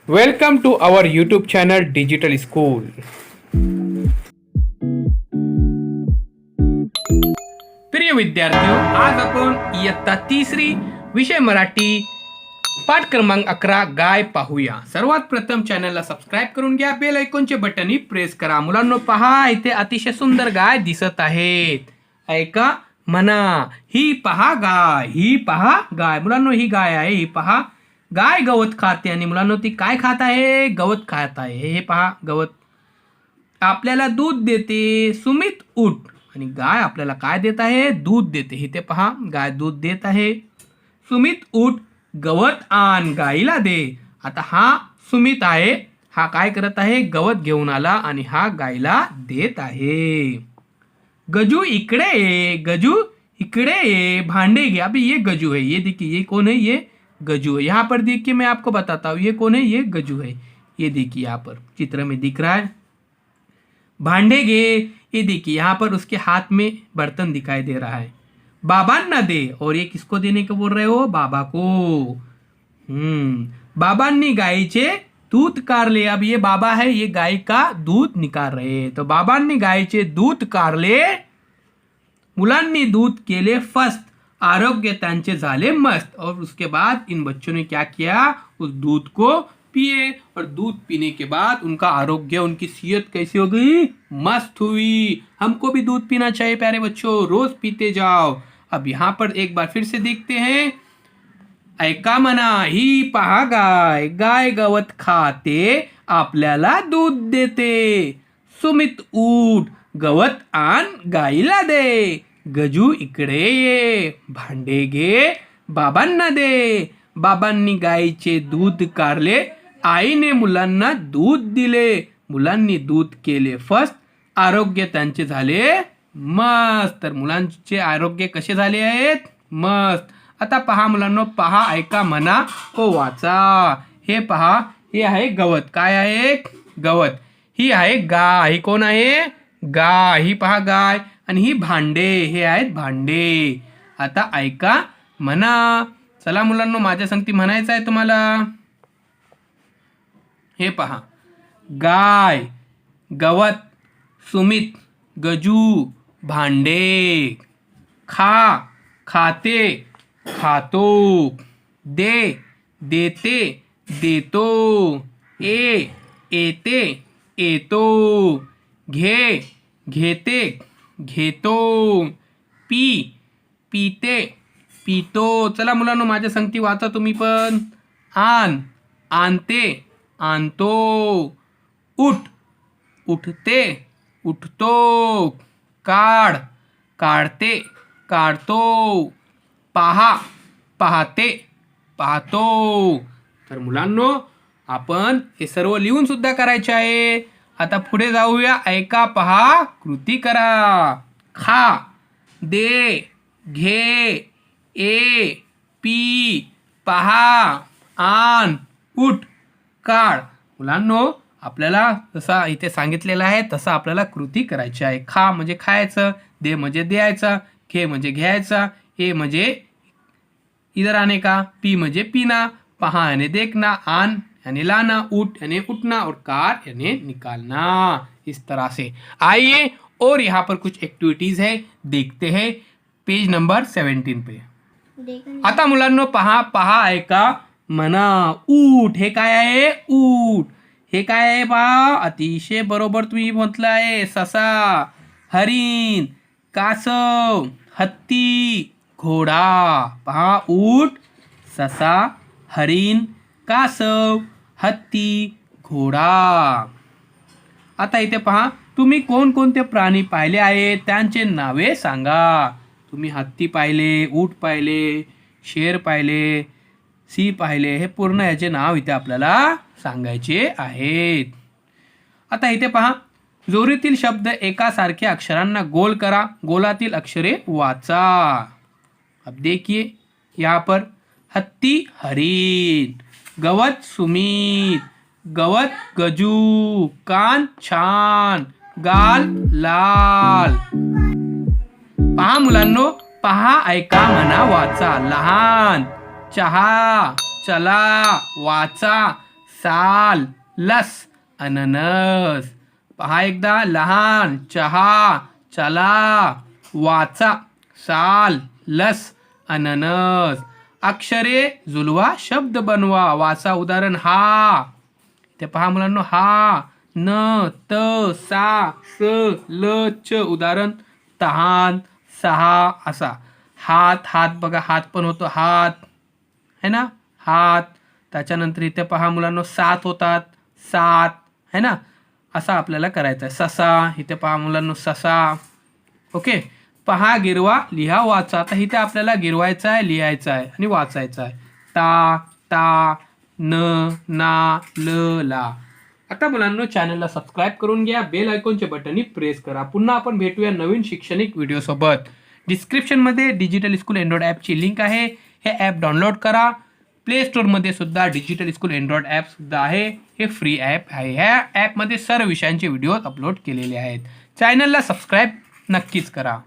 Welcome to our YouTube channel Digital School. प्रिय विद्यार्थियों, आज आपण इयत्ता तिसरी विषय मराठी पाठ क्रमांक 11 गाय पाहूया. सर्वात प्रथम चॅनलला सबस्क्राईब करून घ्या. बेल आयकॉनचे बटन प्रेस करा. मुलांनो पहा, इथे अतिशय सुंदर गाय दिसत आहेत. ऐका, म्हणा, ही पहा गाय, ही पहा गाय. मुलांनो ही गाय आहे, ही पहा गाय गवत खाते. आणि मुलांनो ती काय खात आहे? गवत खात आहे. हे पहा गवत आपल्याला दूध देते. सुमित उठ. आणि गाय आपल्याला काय देत आहे? दूध देते. इथे पहा गाय दूध देत आहे. सुमित उठ, गवत आण, गाईला दे. आता हा सुमित आहे, हा काय करत आहे? गवत घेऊन आला आणि हा गायला देत आहे. गजू इकडे ये, गजू इकडे ये, भांडे घे. अभी ये गजू है, ये देखिए ये कौन है? ये गजू है. यहाँ पर देखिए मैं आपको बताता हूँ ये कौन है? ये गजू है. ये देखिए यहाँ पर चित्र में दिख रहा है. भांडे घे. ये देखिए यहाँ पर उसके हाथ में बर्तन दिखाई दे रहा है. बाबांना दे. और ये किसको देने को बोल रहे हो? बाबा को. बाबांनी गायीचे दूध कारले. अब ये बाबा है, ये गाय का दूध निकाल रहे हैं. तो बाबांनी गायीचे दूध कारले, मुलांनी दूध केले फस्त, आरोग्य त्यांचे झाले मस्त. और उसके बाद इन बच्चों ने क्या किया? उस दूध को पिए. और दूध पीने के बाद उनका आरोग्य, उनकी सेहत कैसी हो गई? मस्त हुई. हमको भी दूध पीना चाहिए प्यारे बच्चों, रोज पीते जाओ. अब यहाँ पर एक बार फिर से देखते हैं. ऐका म्हणा, ही पहा गाय, गाय गवत खाते, आपल्याला दूध देते. सुमित उठ, गवत आण, गाईला दे. गजू इकडे ये, भांडे घे, बाबांना दे. बाबांनी गाईचे दूध कारले, आईने मुलांना दूध दिले. मुलांनी दूध केले फस्त, आरोग्य त्यांचे झाले मस्त. तर मुलांचे आरोग्य कसे झाले आहेत? मस्त. आता पहा मुलांनो, पहा, ऐका, म्हणा ओ वाचा. हे पहा, हे आहे गवत. काय आहे? गवत. ही आहे गाय. ही कोण आहे? गाय. ही पहा गाय. आणि ही भांडे, हे आहेत भांडे. आता ऐका, म्हणा. चला मुलांनो, माझ्या संगती म्हणायचं आहे तुम्हाला. हे पहा, गाय, गवत, सुमित, गजू, भांडे. खा, खाते, खातो. दे, देते, देतो. ए, येते, येतो. घे, घेते, घेतो. पी, पीते, पितो. चला मुलांनो, माझ्या संगती वाचा तुम्ही पण. आण, आणते, आणतो. उठ, उठते, उठतो. काढ, काढते, काढतो. पहा, पाहते, पाहतो. तर मुलांनो, आपण हे सर्व लिहून सुद्धा करायचे आहे. आता पुढे जाऊया. ऐका, पहा, कृती करा. खा, दे, घे, ए, पी, पहा, आण, उठ, काढ. मुलांनो, आपल्याला जसा इथे सांगितलेलं आहे तसं आपल्याला कृती करायची आहे. खा म्हणजे खायचं, दे म्हणजे द्यायचं, घे म्हणजे घ्यायचा, ए म्हणजे इधर आने का, पी म्हणजे पीना, पहा यानी देखना, आन यानी लाना, उठ यानी उठना, और कार यानी निकालना. इस तरह से आइए, और यहाँ पर कुछ एक्टिविटीज है, देखते हैं पेज नंबर 17 पे. आता मुलांनो पहा, पहा, ऐका, म्हणा. ऊठ. हे काय आहे? ऊठ. हे काय आहे पहा? अतिशय बरोबर तुम्ही म्हटलं आहे. ससा, हरिण, कासव, हत्ती, घोडा. पहा, ऊठ, ससा, हरिण, कासव, हत्ती, घोडा. आता इथे पहा, तुम्ही कोणकोणते प्राणी पाहिले आहेत त्यांचे नावे सांगा. तुम्ही हत्ती पाहिले, ऊठ पाहिले, शेर पाहिले, सिंह पाहिले. हे पूर्ण याचे नाव इथे आपल्याला सांगायचे आहेत. आता इथे पहा, जोडीतील शब्द एकासारख्या अक्षरांना गोल करा. गोलातील अक्षरे वाचा. अब देखिए यहाँ पर हत्ती हरिण, गवत सुमित, गवत गजू, कान छान, गाल लाल. पहा मुलांनो, पहा, ऐका, म्हणा, वाचा. लहान, चहा, चला, वाचा, साल लस अननस. पहा एकदा, लहान चहा चला वाचा साल लस अननस. अक्षरे जुलवा शब्द बनवा. वाचा उदाहरण हा. ते पहा मुलांनो, हा न त सा स ल च. उदाहरण तहान सहा असा. हात, हात बघा, हात पण होतो हात है ना, हात. त्याच्यानंतर इथे पहा मुलांनो, सात होतात, सात है ना. असा आपल्याला करायचा आहे. ससा, इथे पहा मुलांनो ससा. ओके. पहा, गिरवा, लिहा, वाचा. आता इथे आपल्याला गिरवायचा आहे, लिहायचा आहे आणि वाचायचा आहे. ता ता न ना ल ला. आता मुलांनो, चॅनलला सबस्क्राईब करून घ्या, बेल आयकॉनचे बटनही प्रेस करा. पुन्हा आपण भेटूया नवीन शैक्षणिक व्हिडिओ सोबत. डिस्क्रिप्शनमध्ये डिजिटल स्कूल अँड्रॉइड ॲपची लिंक आहे. हे ॲप डाउनलोड करा. प्ले स्टोअरमध्ये सुद्धा डिजिटल स्कूल अँड्रॉइड ॲप सुद्धा आहे. हे फ्री ॲप आहे. ह्या ॲपमध्ये सर्व विषयांचे व्हिडिओ अपलोड केलेले आहेत. चॅनलला सबस्क्राईब नक्कीच करा.